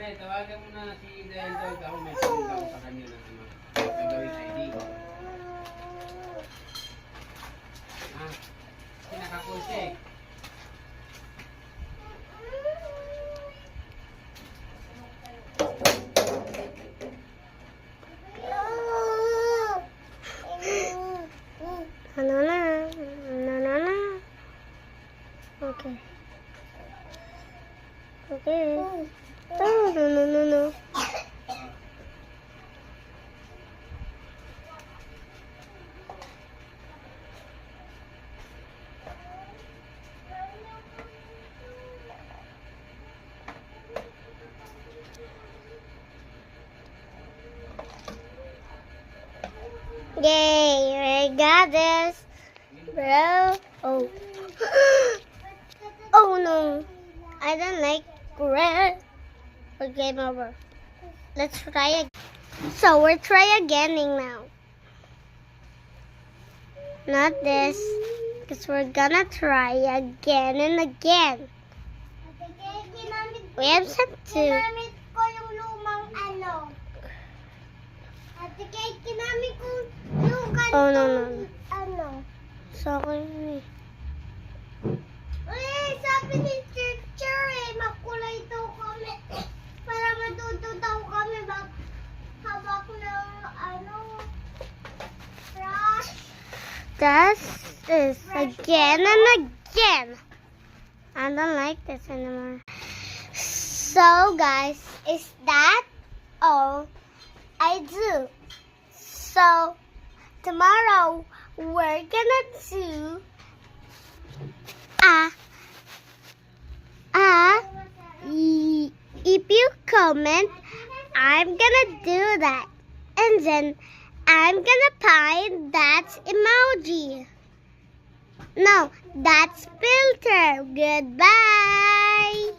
Nay, tawagan mo na si Dendog. Ako may sabihin ako sa kanya ng ano. Gagawin ID. Ah, sinakakusik. Ano na? Okay. Okay. Oh, no. Yay, I got this. Bro. Oh. Oh no. I don't like red. But game over. Let's try again. So we're try again now. Not this. Because we're gonna try again and again. We have some too. Oh no. So sabi ni teacher makulay daw kami. Para matuto daw kami habak ng brush. That is again and again. I don't like this anymore. So guys, is that all I do? So tomorrow we're gonna do if you comment, I'm gonna do that. And then I'm gonna find that emoji. No, that's filter. Goodbye.